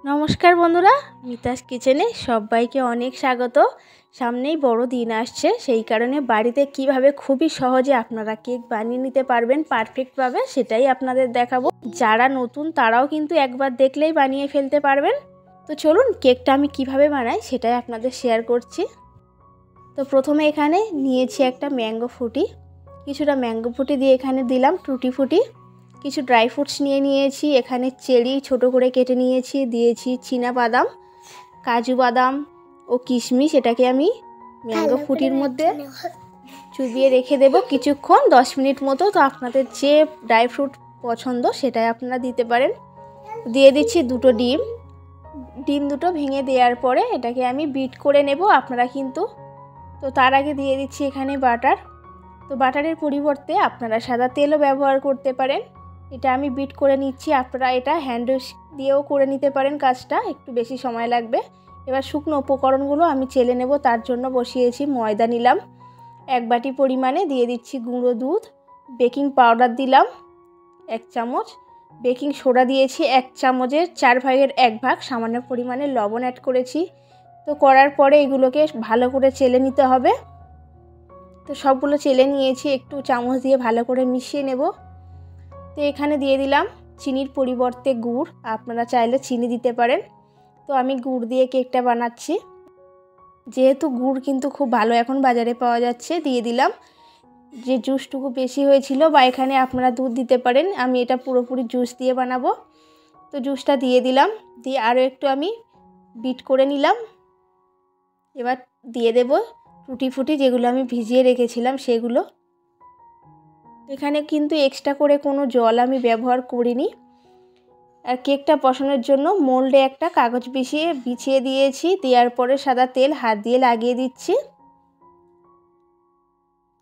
नमस्कार बंधुरा मितास किचेने सबाइके अनेक स्वागत। सामनेई बड़ो दिन आसछे सेई कारणे बाड़ीते किभाबे खूबई सहजे आपनारा केक बानिये निते पारबेन पारफेक्ट भावे सेटाई आपनादेर देखाबो। जारा नतुन ताराओ किन्तु एकबार देखलेई बानिये फेलते पारबेन। तो चलुन केकटा आमि किभाबे बानाई सेटाई आपनादेर शेयार करछि। तो प्रथमे एखाने नियेछि एकटा मैंगो फुटी, किछुटा मैंगो फुटी दिये एखाने दिलाम टुटी फुटी, কিছু ড্রাই ফ্রুটস নিয়ে নিয়েছি। এখানে চেরি ছোট করে কেটে নিয়েছি, দিয়েছি চীনা বাদাম, কাজু বাদাম ও কিশমিশ। এটাকে আমি ম্যাঙ্গো ফুটির মধ্যে চুবিয়ে রেখে দেব কিছুক্ষণ 10 মিনিট মতো। তো আপনাদের যে ড্রাই ফ্রুট পছন্দ সেটাই আপনারা দিতে পারেন। দিয়ে দিচ্ছি দুটো ডিম দুটো ভেঙে দেওয়ার পরে এটাকে আমি বিট করে নেব আপনারা কিন্তু। তো তার আগে দিয়ে দিচ্ছি এখানে বাটার। তো বাটারের পরিবর্তে আপনারা সাদা তেলও ব্যবহার করতে পারেন। এটা আমি বিট করে নিচ্ছি, আপনারা এটা হ্যান্ড উইস্ক দিয়েও করে নিতে পারেন, কাজটা একটু বেশি সময় লাগবে। এবার শুকনো উপকরণগুলো আমি চেলে নেব, তার জন্য বসিয়েছি ময়দা নিলাম 1 বাটি পরিমাণে, দিয়ে দিচ্ছি গুঁড়ো দুধ, বেকিং পাউডার দিলাম 1 চামচ, বেকিং সোডা দিয়েছি 1 চামচের 4 ভাগের 1 ভাগ, সামান্য পরিমাণে লবণ অ্যাড করেছি। তো করার পরে এগুলোকে ভালো করে চেলে নিতে হবে। তো সবগুলো চেলে নিয়েছি, একটু চামচ দিয়ে ভালো করে মিশিয়ে নেব। তো এখানে দিয়ে দিলাম চিনির পরিবর্তে গুড়, আপনারা চাইলে চিনি দিতে পারেন। তো আমি গুড় দিয়ে কেকটা বানাচ্ছি, যেহেতু গুড় কিন্তু খুব ভালো এখন বাজারে পাওয়া যাচ্ছে। দিয়ে দিলাম যে জুসটুকু বেশি হয়েছিল, বা এখানে আপনারা দুধ দিতে পারেন, আমি এটা পুরোপুরি জুস দিয়ে বানাবো। তো জুসটা দিয়ে দিলাম, দিয়ে আরও একটু আমি বিট করে নিলাম। এবার দিয়ে দেব টুটি ফুটি যেগুলো আমি ভিজিয়ে রেখেছিলাম সেগুলো। এখানে কিন্তু এক্সট্রা করে কোনো জল আমি ব্যবহার করিনি। আর কেকটা বসানোর জন্য মোল্ডে একটা কাগজ বিছিয়ে দিয়েছি, দেওয়ার পরে সাদা তেল হাত দিয়ে লাগিয়ে দিচ্ছি।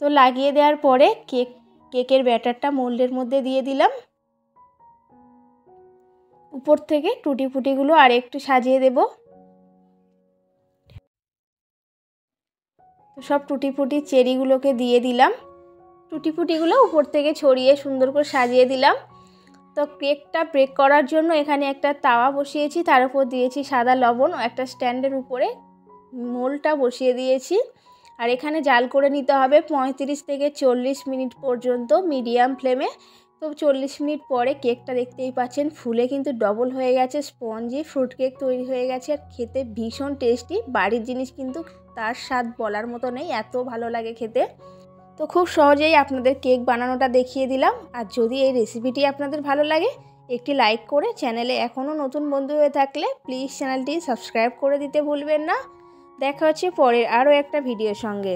তো লাগিয়ে দেওয়ার পরে কেকের ব্যাটারটা মোল্ডের মধ্যে দিয়ে দিলাম। উপর থেকে টুটি ফুটিগুলো আর একটু সাজিয়ে দেব। তো সব টুটি ফুটি চেরিগুলোকে দিয়ে দিলাম, টুটি ফুটিগুলো উপর থেকে ছড়িয়ে সুন্দর করে সাজিয়ে দিলাম। তো কেকটা বেক করার জন্য এখানে একটা তাওয়া বসিয়েছি, তার উপর দিয়েছি সাদা লবণ, একটা স্ট্যান্ডের উপরে মোলটা বসিয়ে দিয়েছি। আর এখানে জাল করে নিতে হবে 35 থেকে 40 মিনিট পর্যন্ত মিডিয়াম ফ্লেমে। তো 40 মিনিট পরে কেকটা দেখতেই পাচ্ছেন ফুলে কিন্তু ডবল হয়ে গেছে, স্পঞ্জি ফ্রুট কেক তৈরি হয়ে গেছে। আর খেতে ভীষণ টেস্টি, বাড়ির জিনিস কিন্তু তার স্বাদ বলার মতো নেই, এত ভালো লাগে খেতে। তো খুব সহজেই আপনাদের কেক বানানোটা দেখিয়ে দিলাম। আর যদি এই রেসিপিটি আপনাদের ভালো লাগে একটি লাইক করে, চ্যানেলে এখনও নতুন বন্ধু হয়ে থাকলে প্লিজ চ্যানেলটি সাবস্ক্রাইব করে দিতে ভুলবেন না। দেখা হচ্ছে পরের আরও একটা ভিডিওর সঙ্গে।